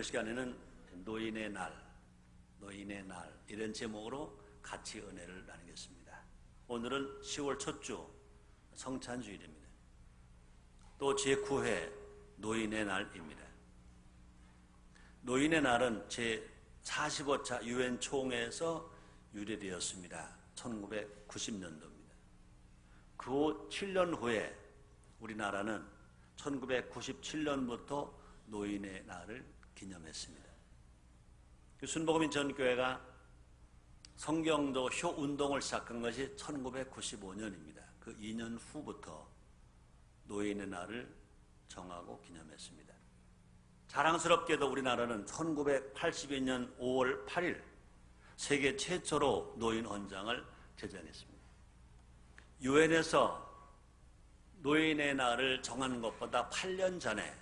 오늘 시간에는 노인의 날 이런 제목으로 같이 은혜를 나누겠습니다. 오늘은 10월 첫 주 성찬주일입니다. 또 제9회 노인의 날입니다. 노인의 날은 제45차 유엔 총회에서 유래되었습니다. 1990년도입니다. 그 후 7년 후에 우리나라는 1997년부터 노인의 날을 기념했습니다. 순복음인 전교회가 성경도 효 운동을 시작한 것이 1995년입니다. 그 2년 후부터 노인의 날을 정하고 기념했습니다. 자랑스럽게도 우리나라는 1982년 5월 8일 세계 최초로 노인 헌장을 제정했습니다. 유엔에서 노인의 날을 정하는 것보다 8년 전에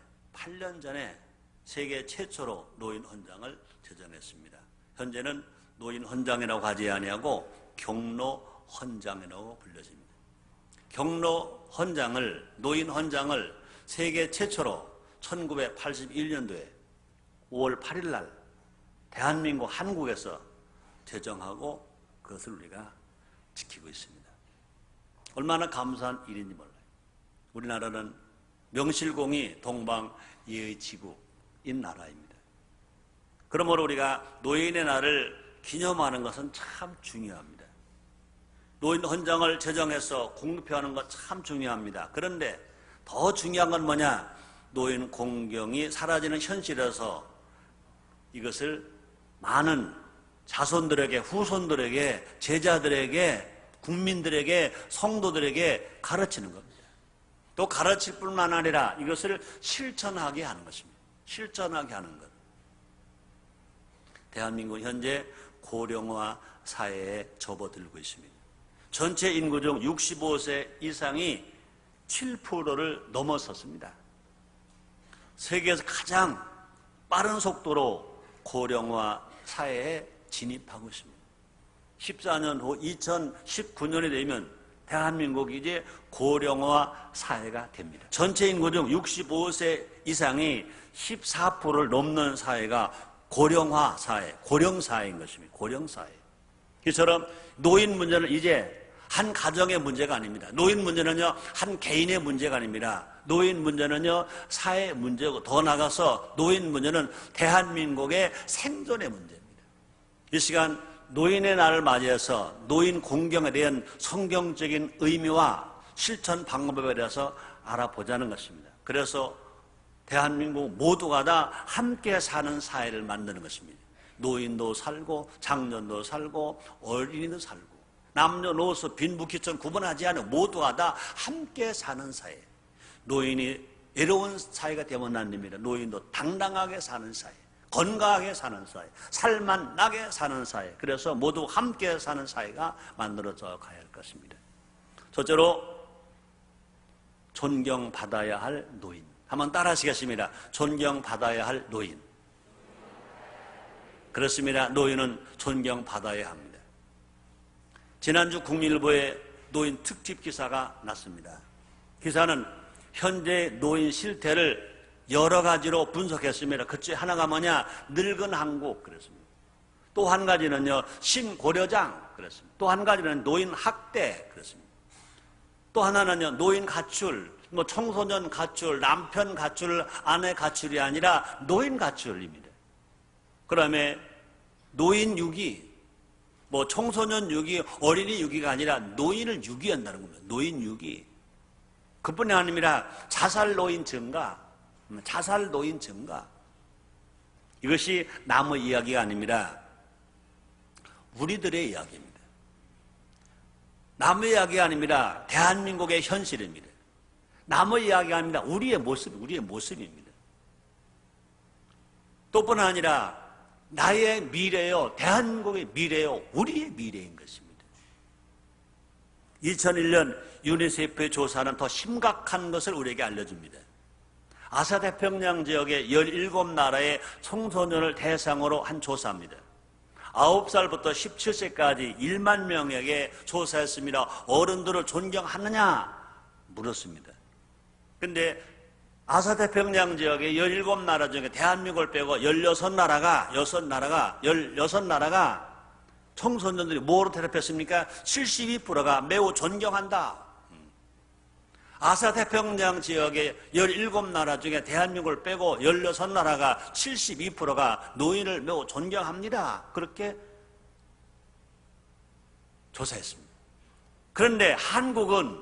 세계 최초로 노인 헌장을 제정했습니다. 현재는 노인 헌장이라고 하지 아니하고 경로 헌장이라고 불려집니다. 경로 헌장을, 노인 헌장을 세계 최초로 1981년도에 5월 8일 날 대한민국 한국에서 제정하고 그것을 우리가 지키고 있습니다. 얼마나 감사한 일인지 몰라요. 우리나라는 명실공히 동방예의지국인 나라입니다. 그러므로 우리가 노인의 날을 기념하는 것은 참 중요합니다. 노인 헌장을 제정해서 공표하는 것 참 중요합니다. 그런데 더 중요한 건 뭐냐? 노인 공경이 사라지는 현실에서 이것을 많은 자손들에게, 후손들에게, 제자들에게, 국민들에게, 성도들에게 가르치는 겁니다. 또 가르칠 뿐만 아니라 이것을 실천하게 하는 것입니다. 실천하게 하는 것. 대한민국 현재 고령화 사회에 접어들고 있습니다. 전체 인구 중 65세 이상이 7%를 넘어섰습니다. 세계에서 가장 빠른 속도로 고령화 사회에 진입하고 있습니다. 14년 후 2019년이 되면 대한민국이 이제 고령화 사회가 됩니다. 전체 인구 중 65세 이상이 14%를 넘는 사회가 고령화 사회, 고령사회인 것입니다. 고령사회. 이처럼 노인 문제는 이제 한 가정의 문제가 아닙니다. 노인 문제는요, 한 개인의 문제가 아닙니다. 노인 문제는요, 사회 문제고 더 나아가서 노인 문제는 대한민국의 생존의 문제입니다. 이 시간 노인의 날을 맞이해서 노인 공경에 대한 성경적인 의미와 실천 방법에 대해서 알아보자는 것입니다. 그래서 대한민국 모두가 다 함께 사는 사회를 만드는 것입니다. 노인도 살고 장년도 살고 어린이도 살고 남녀노소 빈부귀천 구분하지 않은 모두가 다 함께 사는 사회. 노인이 외로운 사회가 되면 안 됩니다. 노인도 당당하게 사는 사회, 건강하게 사는 사회, 살만 나게 사는 사회. 그래서 모두 함께 사는 사회가 만들어져 가야 할 것입니다. 첫째로 존경받아야 할 노인. 한번 따라 하시겠습니다. 존경받아야 할 노인. 그렇습니다. 노인은 존경받아야 합니다. 지난주 국민일보에 노인 특집 기사가 났습니다. 기사는 현재 노인 실태를 여러 가지로 분석했습니다. 그 중에 하나가 뭐냐? 늙은 한국 그랬습니다. 또 한 가지는요, 신고려장 그랬습니다. 또 한 가지는 노인 학대 그랬습니다. 또 하나는요, 노인 가출, 청소년 가출, 남편 가출, 아내 가출이 아니라 노인 가출입니다. 그다음에 노인 유기, 청소년 유기, 어린이 유기가 아니라 노인을 유기한다는 겁니다. 노인 유기. 그뿐이 아닙니다. 자살 노인 증가. 이것이 남의 이야기가 아닙니다. 우리들의 이야기입니다. 남의 이야기가 아닙니다. 대한민국의 현실입니다. 남의 이야기가 아닙니다. 우리의 모습입니다. 또뿐 아니라 나의 미래요, 대한민국의 미래요, 우리의 미래인 것입니다. 2001년 유니세프의 조사는 더 심각한 것을 우리에게 알려줍니다. 아시아태평양 지역의 17나라의 청소년을 대상으로 한 조사입니다. 9살부터 17세까지 1만 명에게 조사했습니다. 어른들을 존경하느냐 물었습니다. 근데 아사태평양 지역의 17나라 중에 대한민국을 빼고 16나라가 청소년들이 뭐로 대답했습니까? 72%가 매우 존경한다. 아사태평양 지역의 17나라 중에 대한민국을 빼고 16나라가 72%가 노인을 매우 존경합니다. 그렇게 조사했습니다. 그런데 한국은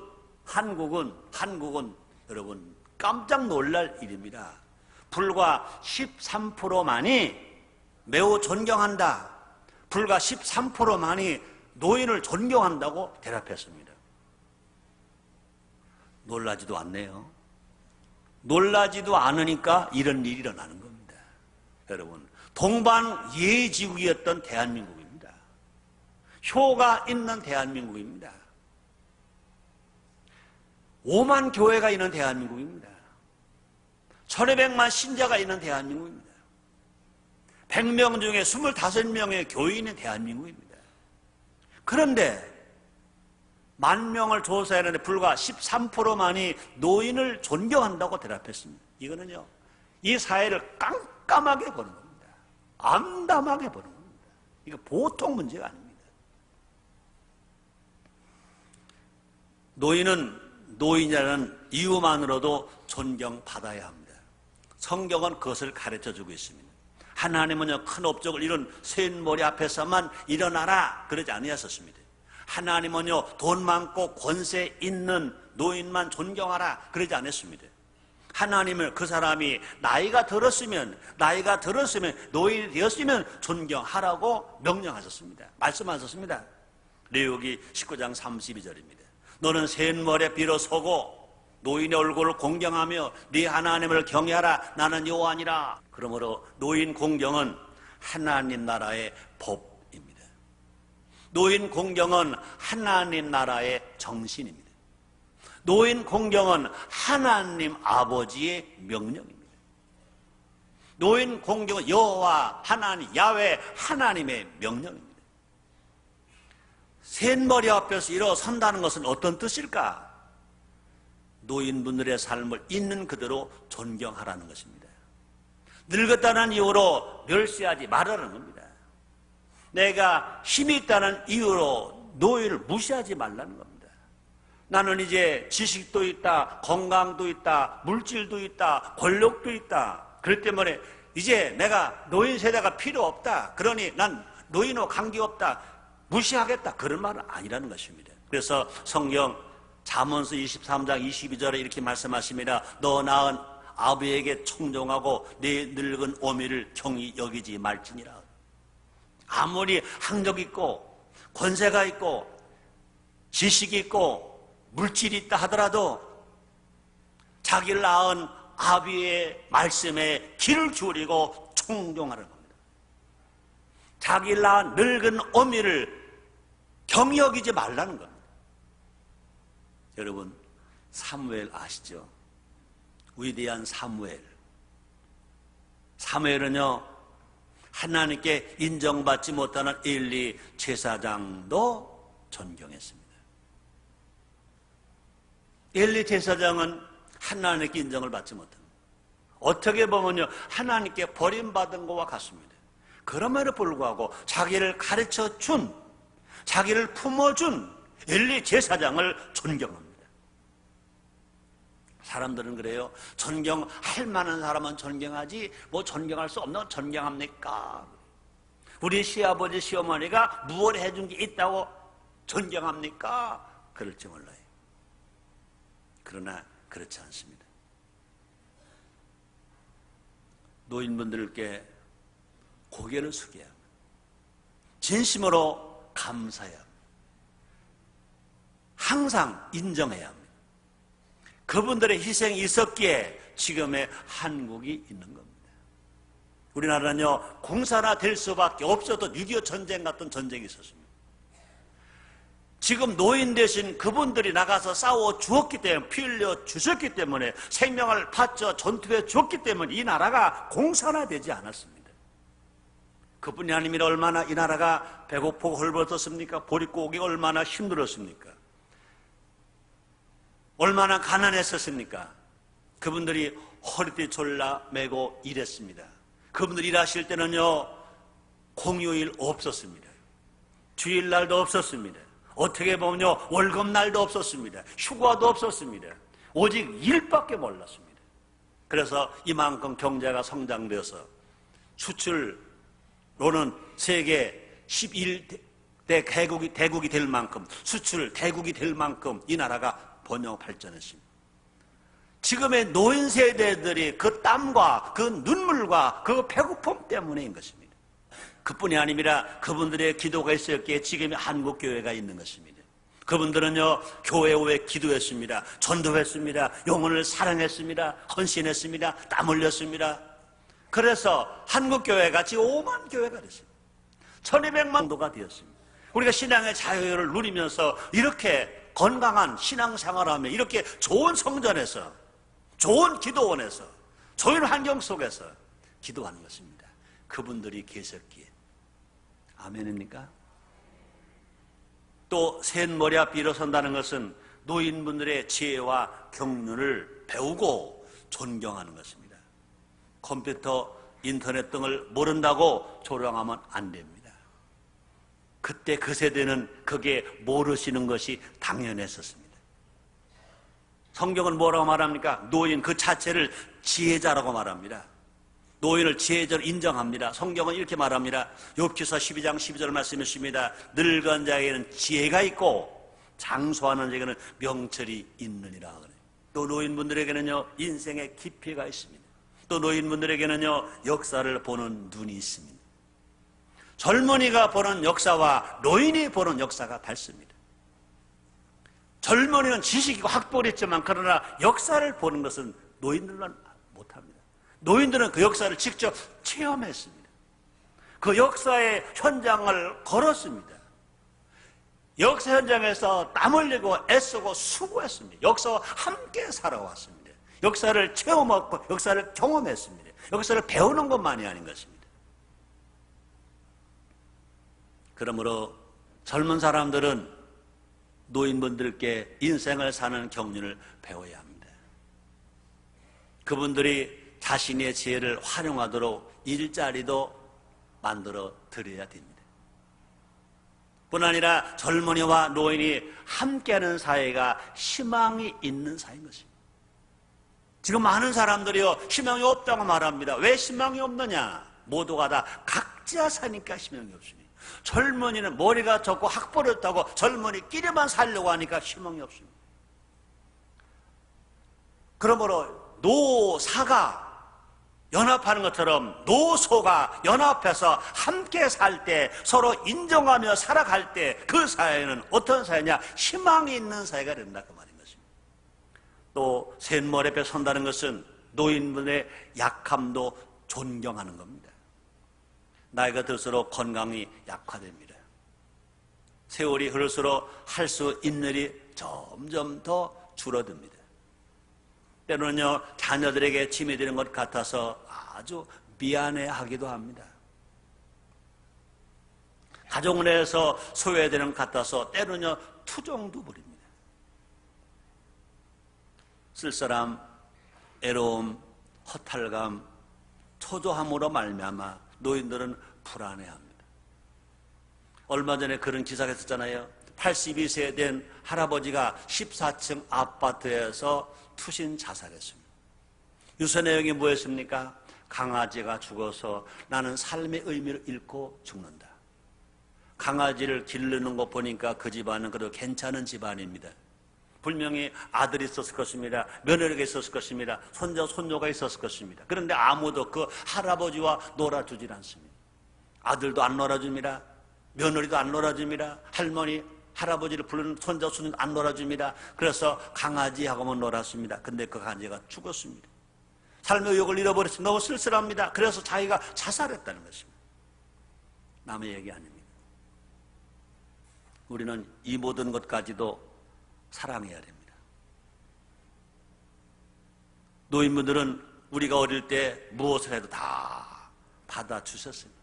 여러분 깜짝 놀랄 일입니다. 불과 13%만이 매우 존경한다. 불과 13%만이 노인을 존경한다고 대답했습니다. 놀라지도 않네요. 놀라지도 않으니까 이런 일이 일어나는 겁니다. 여러분, 동방예지국이었던 대한민국입니다. 효가 있는 대한민국입니다. 5만 교회가 있는 대한민국입니다. 1200만 신자가 있는 대한민국입니다. 100명 중에 25명의 교인인 대한민국입니다. 그런데 10,000명을 조사했는데 불과 13%만이 노인을 존경한다고 대답했습니다. 이거는요, 이 사회를 깜깜하게 보는 겁니다. 암담하게 보는 겁니다. 이거 보통 문제가 아닙니다. 노인은 노인이라는 이유만으로도 존경받아야 합니다. 성경은 그것을 가르쳐주고 있습니다. 하나님은요, 큰 업적을 이룬 샌머리 앞에서만 일어나라 그러지 아니하셨습니다. 하나님은요, 돈 많고 권세 있는 노인만 존경하라 그러지 않았습니다. 하나님은 그 사람이 나이가 들었으면 노인이 되었으면 존경하라고 명령하셨습니다. 말씀하셨습니다. 레위기 19장 32절입니다. 너는 샌머리에 비로소고 노인의 얼굴을 공경하며 네 하나님을 경외하라. 나는 여호와니라. 그러므로 노인 공경은 하나님 나라의 법입니다. 노인 공경은 하나님 나라의 정신입니다. 노인 공경은 하나님 아버지의 명령입니다. 노인 공경은 여호와 하나님 야훼 하나님의 명령입니다. 샌머리 앞에서 일어선다는 것은 어떤 뜻일까? 노인분들의 삶을 있는 그대로 존경하라는 것입니다. 늙었다는 이유로 멸시하지 말라는 겁니다. 내가 힘이 있다는 이유로 노인을 무시하지 말라는 겁니다. 나는 이제 지식도 있다, 건강도 있다, 물질도 있다, 권력도 있다. 그렇기 때문에 이제 내가 노인 세대가 필요 없다. 그러니 난 노인과 관계없다. 무시하겠다. 그런 말은 아니라는 것입니다. 그래서 성경 잠언서 23장 22절에 이렇게 말씀하십니다. 너 낳은 아버지에게 청종하고 네 늙은 어미를 경히 여기지 말지니라. 아무리 학력 있고 권세가 있고 지식이 있고 물질이 있다 하더라도 자기를 낳은 아비의 말씀에 귀를 기울이고 청종하라는 겁니다. 자기를 낳은 늙은 어미를 경히 여기지 말라는 겁니다. 여러분, 사무엘 아시죠? 위대한 사무엘. 사무엘은요, 하나님께 인정받지 못하는 엘리 제사장도 존경했습니다. 엘리 제사장은 하나님께 인정을 받지 못합니다. 어떻게 보면요, 하나님께 버림받은 것과 같습니다. 그럼에도 불구하고 자기를 가르쳐준, 자기를 품어준 엘리 제사장을 존경합니다. 사람들은 그래요. 존경할 만한 사람은 존경하지 뭐 존경할 수 없는 건 존경합니까? 우리 시아버지 시어머니가 무엇을 해준 게 있다고 존경합니까? 그럴지 몰라요. 그러나 그렇지 않습니다. 노인분들께 고개를 숙여야 합니다. 진심으로 감사해야 합니다. 항상 인정해야 합니다. 그분들의 희생이 있었기에 지금의 한국이 있는 겁니다. 우리나라는요, 공산화될 수밖에 없어도 6.25 전쟁 같은 전쟁이 있었습니다. 지금 노인 대신 그분들이 나가서 싸워 주었기 때문에, 피 흘려 주셨기 때문에, 생명을 바쳐 전투해 주었기 때문에 이 나라가 공산화되지 않았습니다. 그분이 아니면 얼마나 이 나라가 배고프고 헐벗었습니까? 보릿고 오기 얼마나 힘들었습니까? 얼마나 가난했었습니까? 그분들이 허리띠 졸라 매고 일했습니다. 그분들 일하실 때는요, 공휴일 없었습니다. 주일날도 없었습니다. 어떻게 보면요, 월급날도 없었습니다. 휴가도 없었습니다. 오직 일밖에 몰랐습니다. 그래서 이만큼 경제가 성장되어서 수출로는 세계 11대 대국이 될 만큼, 수출 대국이 될 만큼 이 나라가 번영 발전했습니다. 지금의 노인 세대들이 그 땀과 그 눈물과 그 배고픔 때문인 것입니다. 그뿐이 아닙니다. 그분들의 기도가 있었기에 지금의 한국교회가 있는 것입니다. 그분들은요, 교회 후에 기도했습니다. 전도했습니다. 영혼을 사랑했습니다. 헌신했습니다. 땀 흘렸습니다. 그래서 한국교회가 지금 5만 교회가 됐습니다. 1200만 도가 되었습니다. 우리가 신앙의 자유를 누리면서 이렇게 건강한 신앙생활하며 이렇게 좋은 성전에서, 좋은 기도원에서, 좋은 환경 속에서 기도하는 것입니다. 그분들이 계셨기에. 아멘입니까? 또 샌머리 앞에 일어선다는 것은 노인분들의 지혜와 경륜을 배우고 존경하는 것입니다. 컴퓨터, 인터넷 등을 모른다고 조롱하면 안 됩니다. 그때 그 세대는 그게 모르시는 것이 당연했었습니다. 성경은 뭐라고 말합니까? 노인 그 자체를 지혜자라고 말합니다. 노인을 지혜자로 인정합니다. 성경은 이렇게 말합니다. 욥기서 12장 12절 말씀이십니다. 늙은 자에게는 지혜가 있고 장수하는 자에게는 명철이 있느니라. 또 노인분들에게는요, 인생의 깊이가 있습니다. 또 노인분들에게는요, 역사를 보는 눈이 있습니다. 젊은이가 보는 역사와 노인이 보는 역사가 다릅니다. 젊은이는 지식이고 학벌이 있지만 그러나 역사를 보는 것은 노인들만 못합니다. 노인들은 그 역사를 직접 체험했습니다. 그 역사의 현장을 걸었습니다. 역사 현장에서 땀 흘리고 애쓰고 수고했습니다. 역사와 함께 살아왔습니다. 역사를 체험하고 역사를 경험했습니다. 역사를 배우는 것만이 아닌 것입니다. 그러므로 젊은 사람들은 노인분들께 인생을 사는 경륜을 배워야 합니다. 그분들이 자신의 지혜를 활용하도록 일자리도 만들어 드려야 됩니다. 뿐 아니라 젊은이와 노인이 함께하는 사회가 희망이 있는 사회인 것입니다. 지금 많은 사람들이요, 희망이 없다고 말합니다. 왜 희망이 없느냐? 모두가 다 각자 사니까 희망이 없습니다. 젊은이는 머리가 좋고 학벌이 없다고 젊은이끼리만 살려고 하니까 희망이 없습니다. 그러므로 노사가 연합하는 것처럼 노소가 연합해서 함께 살 때, 서로 인정하며 살아갈 때 그 사회는 어떤 사회냐? 희망이 있는 사회가 된다 그 말인 것입니다. 또 샘머리 앞에 선다는 것은 노인분의 약함도 존경하는 겁니다. 나이가 들수록 건강이 약화됩니다. 세월이 흐를수록 할 수 있는 일이 점점 더 줄어듭니다. 때로는요, 자녀들에게 짐이 되는 것 같아서 아주 미안해하기도 합니다. 가족 내에서 소외되는 것 같아서 때로는요, 투정도 부립니다. 쓸쓸함, 애로움, 허탈감, 초조함으로 말미암아 노인들은 불안해합니다. 얼마 전에 그런 기사가 있었잖아요. 82세 된 할아버지가 14층 아파트에서 투신 자살했습니다. 유서 내용이 뭐였습니까? 강아지가 죽어서 나는 삶의 의미를 잃고 죽는다. 강아지를 기르는 거 보니까 그 집안은 그래도 괜찮은 집안입니다. 분명히 아들이 있었을 것입니다. 며느리가 있었을 것입니다. 손자, 손녀가 있었을 것입니다. 그런데 아무도 그 할아버지와 놀아주질 않습니다. 아들도 안 놀아줍니다. 며느리도 안 놀아줍니다. 할머니, 할아버지를 부르는 손자, 손녀도 안 놀아줍니다. 그래서 강아지하고만 놀았습니다. 근데 그 강아지가 죽었습니다. 삶의 의욕을 잃어버렸습니다. 너무 쓸쓸합니다. 그래서 자기가 자살했다는 것입니다. 남의 얘기 아닙니다. 우리는 이 모든 것까지도 사랑해야 됩니다. 노인분들은 우리가 어릴 때 무엇을 해도 다 받아주셨습니다.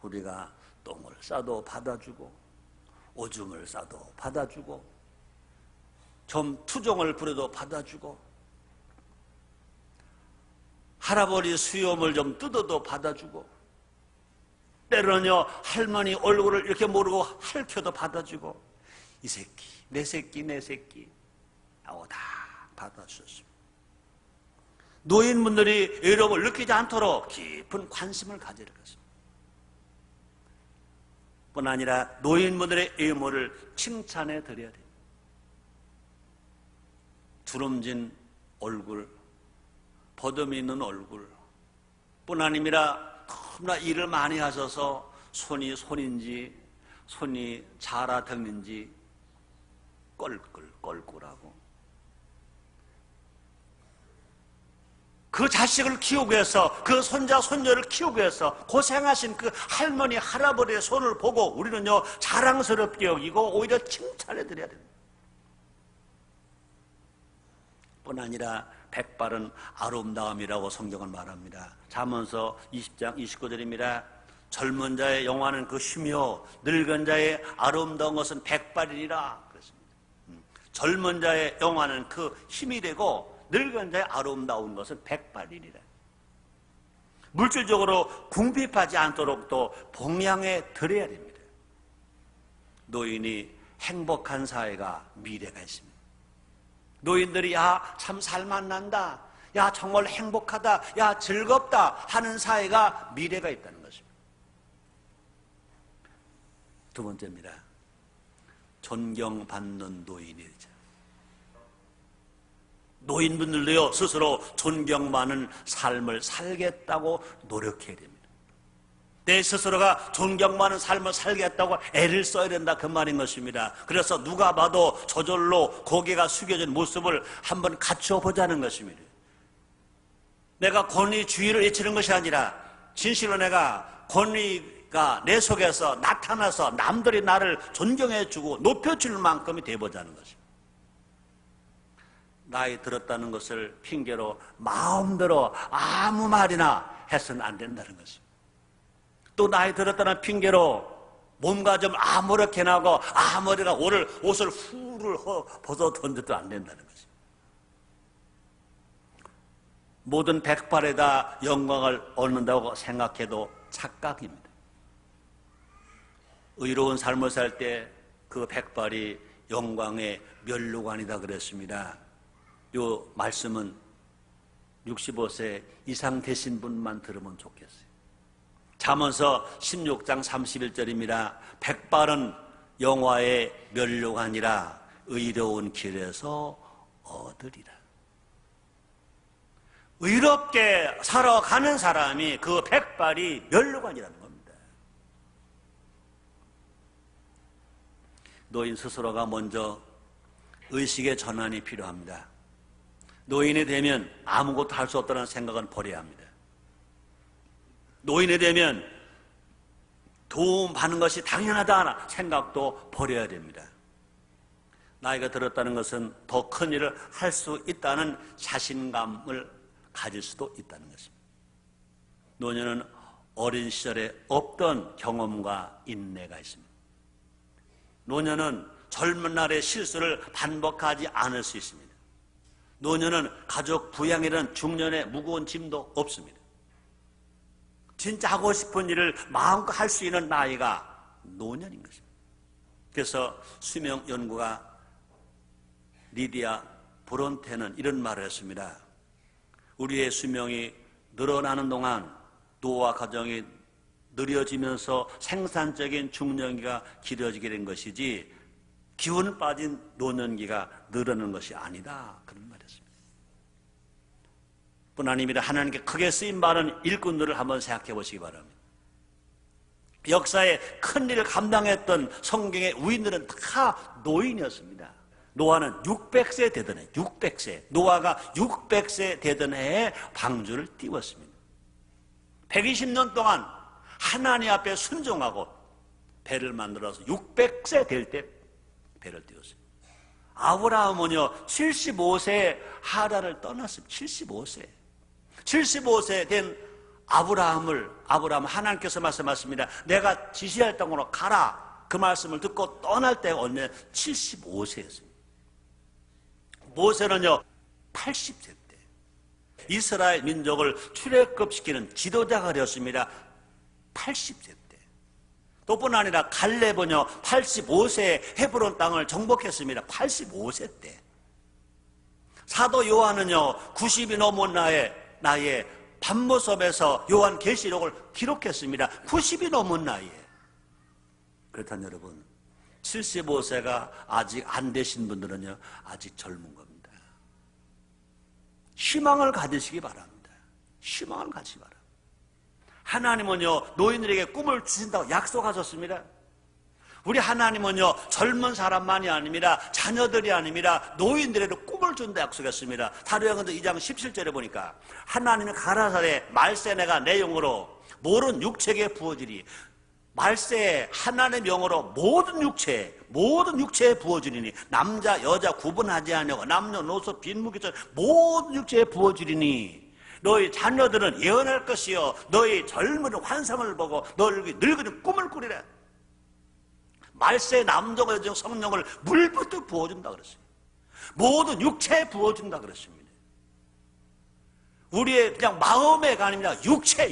우리가 똥을 싸도 받아주고 오줌을 싸도 받아주고 좀 투정을 부려도 받아주고 할아버지 수염을 좀 뜯어도 받아주고, 때로는요 할머니 얼굴을 이렇게 모르고 핥혀도 받아주고, 이 새끼 내 새끼 내 새끼 하고 다 받아주셨습니다. 노인분들이 외로움을 느끼지 않도록 깊은 관심을 가지는 것입니다. 뿐 아니라 노인분들의 외모를 칭찬해 드려야 됩니다. 주름진 얼굴, 버듬이 있는 얼굴 뿐 아니라 너무나 일을 많이 하셔서 손이 손인지 손이 자라댔는지 껄끌껄끌하고, 그 자식을 키우기 위해서, 그 손자 손녀를 키우기 위해서 고생하신 그 할머니 할아버지의 손을 보고 우리는요 자랑스럽게 여기고 오히려 칭찬해 드려야 됩니다. 뿐 아니라 백발은 아름다움이라고 성경은 말합니다. 잠언서 20장 29절입니다. 젊은 자의 영화는 그 힘이요 늙은 자의 아름다운 것은 백발이니라 그랬습니다. 젊은 자의 영화는 그 힘이 되고 늙은 자의 아름다운 것은 백발이니라. 물질적으로 궁핍하지 않도록 또 봉양해 드려야 됩니다. 노인이 행복한 사회가 미래가 있습니다. 노인들이 야 참 살맛난다, 야 정말 행복하다, 야 즐겁다 하는 사회가 미래가 있다는 것입니다. 두 번째입니다. 존경받는 노인이죠. 노인분들도요 스스로 존경받는 삶을 살겠다고 노력해야 됩니다. 내 스스로가 존경받는 삶을 살겠다고 애를 써야 된다, 그 말인 것입니다. 그래서 누가 봐도 저절로 고개가 숙여진 모습을 한번 갖춰보자는 것입니다. 내가 권위주의를 외치는 것이 아니라 진실로 내가 권위가 내 속에서 나타나서 남들이 나를 존경해주고 높여줄 만큼이 돼보자는 것입니다. 나이 들었다는 것을 핑계로 마음대로 아무 말이나 해서는 안 된다는 것입니다. 또 나이 들었다는 핑계로 몸과 좀 아무렇게 나고 아무리가 오늘 옷을 후를 벗어 던져도 안 된다는 것입니다. 모든 백발에다 영광을 얻는다고 생각해도 착각입니다. 의로운 삶을 살 때 그 백발이 영광의 면류관이다 그랬습니다. 이 말씀은 65세 이상 되신 분만 들으면 좋겠어요. 잠언서 16장 31절입니다. 백발은 영화의 면류관이라 의로운 길에서 얻으리라. 의롭게 살아가는 사람이 그 백발이 면류관이라는 겁니다. 노인 스스로가 먼저 의식의 전환이 필요합니다. 노인이 되면 아무것도 할 수 없다는 생각은 버려야 합니다. 노인이 되면 도움받는 것이 당연하다는 생각도 버려야 됩니다. 나이가 들었다는 것은 더 큰 일을 할 수 있다는 자신감을 가질 수도 있다는 것입니다. 노년은 어린 시절에 없던 경험과 인내가 있습니다. 노년은 젊은 날의 실수를 반복하지 않을 수 있습니다. 노년은 가족 부양이라는 중년의 무거운 짐도 없습니다. 진짜 하고 싶은 일을 마음껏 할 수 있는 나이가 노년인 것입니다. 그래서 수명 연구가 리디아 브론테는 이런 말을 했습니다. 우리의 수명이 늘어나는 동안 노화 과정이 느려지면서 생산적인 중년기가 길어지게 된 것이지 기운 빠진 노년기가 늘어나는 것이 아니다, 그런 말이었습니다. 뿐 아닙니다. 하나님께 크게 쓰임 많은 일꾼들을 한번 생각해 보시기 바랍니다. 역사에 큰 일을 감당했던 성경의 위인들은 다 노인이었습니다. 노아는 600세 되던 해, 600세, 노아가 600세 되던 해에 방주를 띄웠습니다. 120년 동안 하나님 앞에 순종하고 배를 만들어서 600세 될 때 배를 띄웠습니다. 아브라함은요 75세에 하란을 떠났습니다. 75세 된 아브라함 하나님께서 말씀하십니다. 내가 지시할 땅으로 가라. 그 말씀을 듣고 떠날 때가 언제 75세였습니다. 모세는요 80세 때 이스라엘 민족을 출애굽시키는 지도자가 되었습니다. 80세 때. 또뿐 아니라 갈렙은요 85세에 헤브론 땅을 정복했습니다. 85세 때. 사도 요한은요 90이 넘은 나이에 밤모섬에서 요한 계시록을 기록했습니다. 90이 넘은 나이에. 그렇다면 여러분 75세가 아직 안 되신 분들은요 아직 젊은 겁니다. 희망을 가지시기 바랍니다. 희망을 가지시기 바랍니다. 하나님은요 노인들에게 꿈을 주신다고 약속하셨습니다. 우리 하나님은요 젊은 사람만이 아닙니다. 자녀들이 아닙니다. 노인들에도 꿈을 준다 약속했습니다. 사도행전 2장 17절에 보니까 하나님은 가라사대 말세 내가 내 영으로 모든 육체에 부어지리. 말세에 하나님의 영으로 모든 육체에 부어지리니 남자 여자 구분하지 아니하고 남녀노소 빈무기전 모든 육체에 부어지리니 너희 자녀들은 예언할 것이요 너희 젊은 환상을 보고 너희 늙은 꿈을 꾸리라. 말세에 남자와 여자 성령을 물부터 부어준다 그랬습니다. 모든 육체에 부어준다 그랬습니다. 우리의 그냥 마음에가 아닙니다. 육체에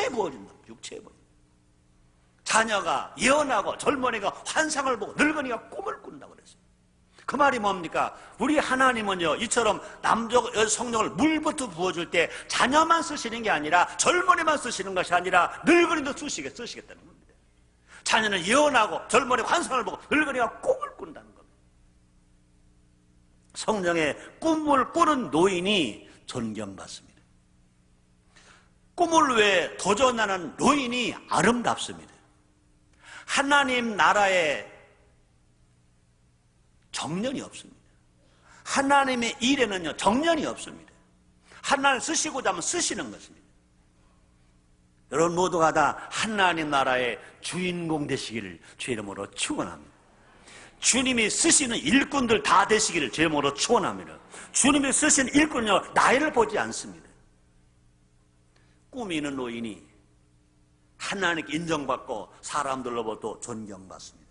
부어준다. 육체에 부어준다. 자녀가 예언하고 젊은이가 환상을 보고 늙은이가 꿈을 꾼다고 그랬어요. 그 말이 뭡니까? 우리 하나님은요 이처럼 남자 여자 성령을 물부터 부어줄 때 자녀만 쓰시는 게 아니라 젊은이만 쓰시는 것이 아니라 늙은이도 쓰시겠다는 겁니다. 자녀는 예언하고 젊은이 환상을 보고 늙은이가 꿈을 꾼다는 겁니다. 성령의 꿈을 꾸는 노인이 존경받습니다. 꿈을 위해 도전하는 노인이 아름답습니다. 하나님 나라에 정년이 없습니다. 하나님의 일에는요 정년이 없습니다. 하나님을 쓰시고자 하면 쓰시는 것입니다. 여러분 모두가 다 하나님 나라의 주인공 되시기를 주의 이름으로 축원합니다. 주님이 쓰시는 일꾼들 다 되시기를 주의 이름으로 축원합니다. 주님이 쓰시는 일꾼은요 나이를 보지 않습니다. 꿈이 있는 노인이 하나님께 인정받고 사람들로부터 존경받습니다.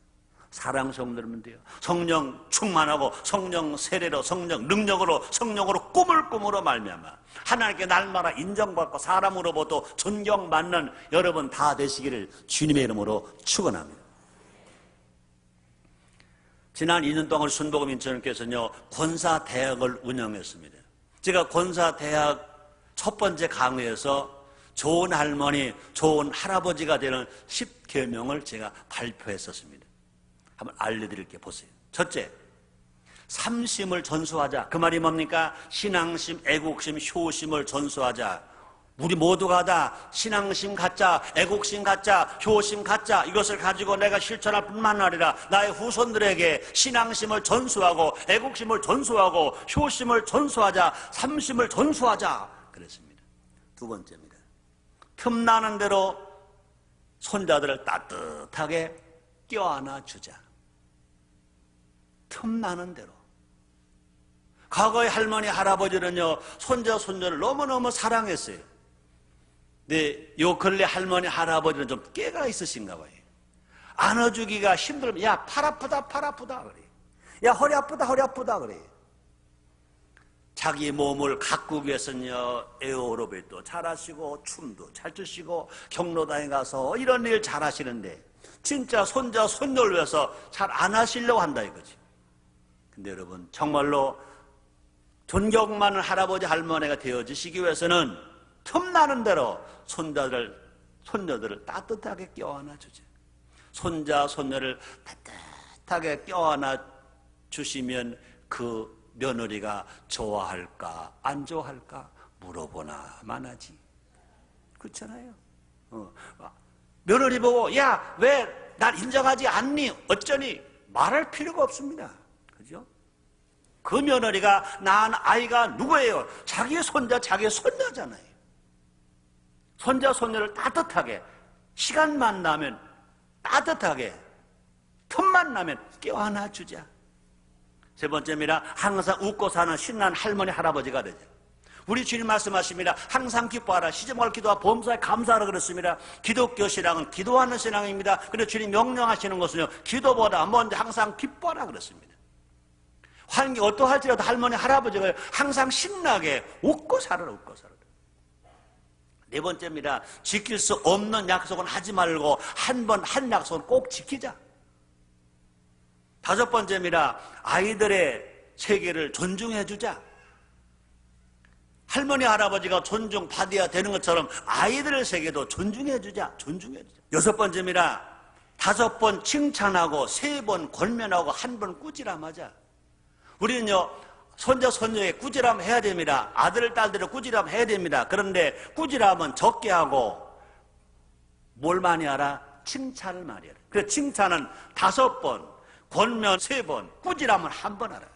사랑 성도면 돼요. 성령 충만하고 성령 세례로 성령 능력으로 성령으로 꿈으로 말미암아 하나님께 날마다 인정받고 사람으로부터 존경받는 여러분 다 되시기를 주님의 이름으로 축원합니다. 지난 2년 동안 순복음 인천교회에서는요 권사대학을 운영했습니다. 제가 권사대학 첫 번째 강의에서 좋은 할머니, 좋은 할아버지가 되는 10계명을 제가 발표했었습니다. 한번 알려드릴게요. 보세요. 첫째, 삼심을 전수하자. 그 말이 뭡니까? 신앙심, 애국심, 효심을 전수하자. 우리 모두가 다 신앙심 갖자, 애국심 갖자, 효심 갖자. 이것을 가지고 내가 실천할 뿐만 아니라 나의 후손들에게 신앙심을 전수하고 애국심을 전수하고 효심을 전수하자, 삼심을 전수하자 그랬습니다. 두 번째입니다. 틈나는 대로 손자들을 따뜻하게 껴안아 주자. 틈나는 대로. 과거의 할머니 할아버지는요 손자 손녀를 너무너무 사랑했어요. 근데 요 근래 할머니 할아버지는 좀 깨가 있으신가 봐요. 안아주기가 힘들면 야 팔 아프다 그래. 야 허리 아프다 그래. 자기 몸을 가꾸기 위해서는요 에어로빅도 잘하시고 춤도 잘 추시고 경로당에 가서 이런 일 잘하시는데 진짜 손자 손녀를 위해서 잘 안 하시려고 한다 이거지. 근데 여러분 정말로 존경 많은 할아버지 할머니가 되어지시기 위해서는 틈나는 대로 손녀들을 따뜻하게 껴안아 주죠. 손자 손녀를 따뜻하게 껴안아 주시면 그 며느리가 좋아할까 안 좋아할까 물어보나만 하지. 그렇잖아요. 며느리 보고 야 왜 날 인정하지 않니 어쩌니 말할 필요가 없습니다. 그죠? 그 며느리가 낳은 아이가 누구예요? 자기 손자 자기 손녀잖아요. 손자 손녀를 따뜻하게 시간만 나면 따뜻하게 틈만 나면 껴안아 주자. 세 번째입니다. 항상 웃고 사는 신난 할머니 할아버지가 되자. 우리 주님 말씀하십니다. 항상 기뻐하라. 시제목을 기도와 범사에 감사하라 그랬습니다. 기독교 신앙은 기도하는 신앙입니다. 그런데 주님 명령하시는 것은요 기도보다 먼저 항상 기뻐하라 그랬습니다. 하는 게 어떠할지라도 할머니, 할아버지가 항상 신나게 웃고 살아라, 웃고 살아라. 네 번째입니다. 지킬 수 없는 약속은 하지 말고 한 약속은 꼭 지키자. 다섯 번째입니다. 아이들의 세계를 존중해 주자. 할머니, 할아버지가 존중받아야 되는 것처럼 아이들의 세계도 존중해 주자. 존중해 주자. 여섯 번째입니다. 5번 칭찬하고 3번 권면하고 1번 꾸지람하자. 우리는요, 손자, 손녀에게 꾸지람 해야 됩니다. 아들, 딸들을 꾸지람 해야 됩니다. 그런데 꾸지람은 적게 하고 뭘 많이 하라? 칭찬을 많이 하라. 그래서 칭찬은 5번, 권면 3번, 꾸지람은 1번 하라.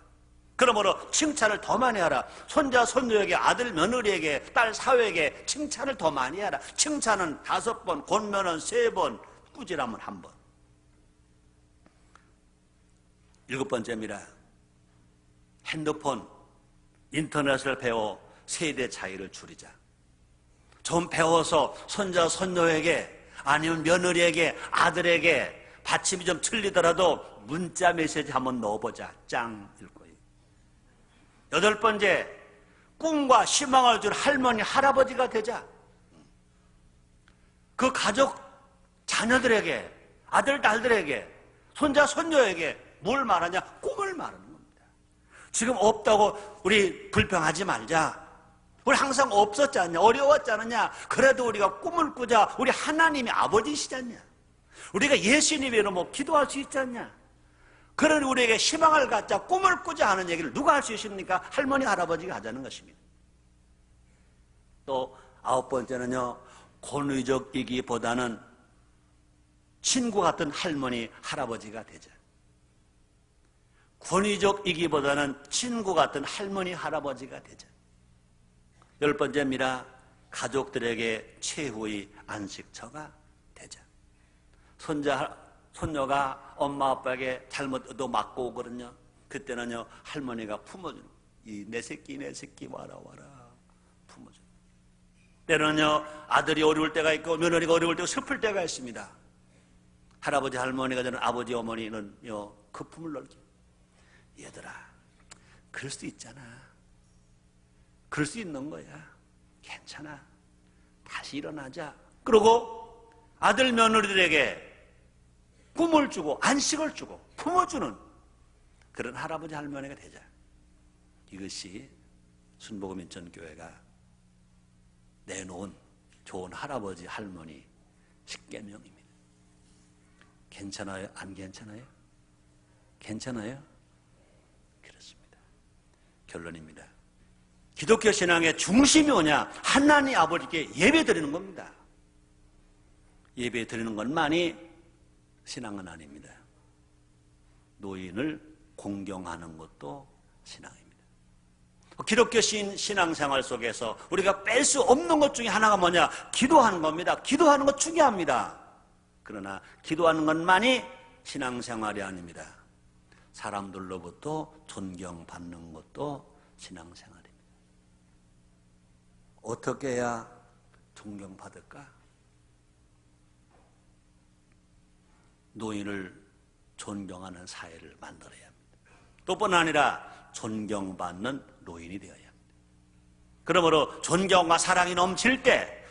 그러므로 칭찬을 더 많이 하라. 손자, 손녀에게, 아들, 며느리에게, 딸, 사회에게 칭찬을 더 많이 하라. 칭찬은 5번, 권면은 3번, 꾸지람은 1번. 7번째입니다. 핸드폰, 인터넷을 배워 세대 차이를 줄이자. 좀 배워서 손자, 손녀에게 아니면 며느리에게, 아들에게 받침이 좀 틀리더라도 문자 메시지 한번 넣어보자. 짱일 거예요. 8번째, 꿈과 희망을 줄 할머니, 할아버지가 되자. 그 가족, 자녀들에게, 아들, 딸들에게, 손자, 손녀에게 뭘 말하냐? 꿈을 말하는 겁니다. 지금 없다고 우리 불평하지 말자. 우리 항상 없었지 않냐? 어려웠지 않느냐? 그래도 우리가 꿈을 꾸자. 우리 하나님이 아버지시지 않냐? 우리가 예수님 이름으로 기도할 수 있지 않냐? 그러니 우리에게 희망을 갖자, 꿈을 꾸자 하는 얘기를 누가 할 수 있습니까? 할머니, 할아버지가 하자는 것입니다. 또 9번째는요, 권위적이기보다는 친구 같은 할머니, 할아버지가 되자. 권위적이기보다는 친구 같은 할머니, 할아버지가 되자. 10번째입니다. 가족들에게 최후의 안식처가 되자. 손녀가 엄마 아빠에게 잘못 얻어맞고 오거든요. 그때는요, 할머니가 품어주는 거예요. 이 내 새끼 와라 품어주는 거예요. 때로는요, 아들이 어려울 때가 있고 며느리가 어려울 때고 슬플 때가 있습니다. 할아버지, 할머니가 되는 아버지, 어머니는요, 그 품을 넓게. 얘들아, 그럴 수 있잖아. 그럴 수 있는 거야. 괜찮아. 다시 일어나자. 그러고 아들, 며느리들에게 꿈을 주고 안식을 주고 품어주는 그런 할아버지, 할머니가 되자. 이것이 순복음인천교회가 내놓은 좋은 할아버지, 할머니 10계명입니다. 괜찮아요? 안 괜찮아요? 괜찮아요? 그렇습니다. 결론입니다. 기독교 신앙의 중심이 뭐냐? 하나님 아버지께 예배 드리는 겁니다. 예배 드리는 것만이 신앙은 아닙니다. 노인을 공경하는 것도 신앙입니다. 기독교 신앙생활 속에서 우리가 뺄 수 없는 것 중에 하나가 뭐냐? 기도하는 겁니다. 기도하는 것 중요합니다. 그러나 기도하는 것만이 신앙생활이 아닙니다. 사람들로부터 존경받는 것도 신앙생활입니다. 어떻게 해야 존경받을까? 노인을 존경하는 사회를 만들어야 합니다. 또 뿐 아니라 존경받는 노인이 되어야 합니다. 그러므로 존경과 사랑이 넘칠 때,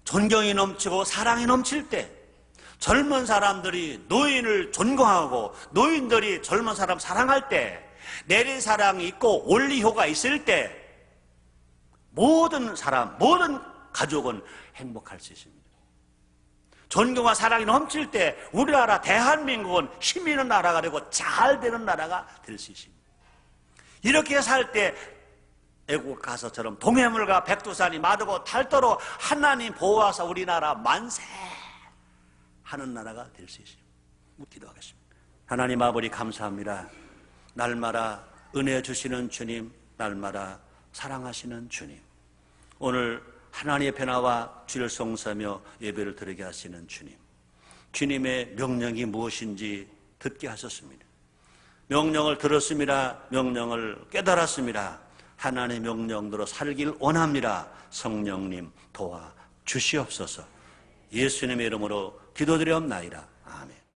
존경이 넘치고 사랑이 넘칠 때, 젊은 사람들이 노인을 존경하고 노인들이 젊은 사람 사랑할 때, 내리사랑이 있고 원리효가 있을 때 모든 사람, 모든 가족은 행복할 수 있습니다. 존경과 사랑이 넘칠 때 우리나라 대한민국은 힘 있는 나라가 되고 잘 되는 나라가 될 수 있습니다. 이렇게 살 때 애국 가서처럼 동해물과 백두산이 마르고 닳도록 하나님 보호하사 우리나라 만세 하는 나라가 될 수 있습니다. 기도하겠습니다. 하나님 아버지 감사합니다. 날마다 은혜 주시는 주님, 날마다 사랑하시는 주님, 오늘 하나님의 변화와 주를 송사하며 예배를 드리게 하시는 주님, 주님의 명령이 무엇인지 듣게 하셨습니다. 명령을 들었습니다. 명령을 깨달았습니다. 하나님의 명령대로 살길 원합니다. 성령님 도와 주시옵소서. 예수님의 이름으로 기도드리옵나이다.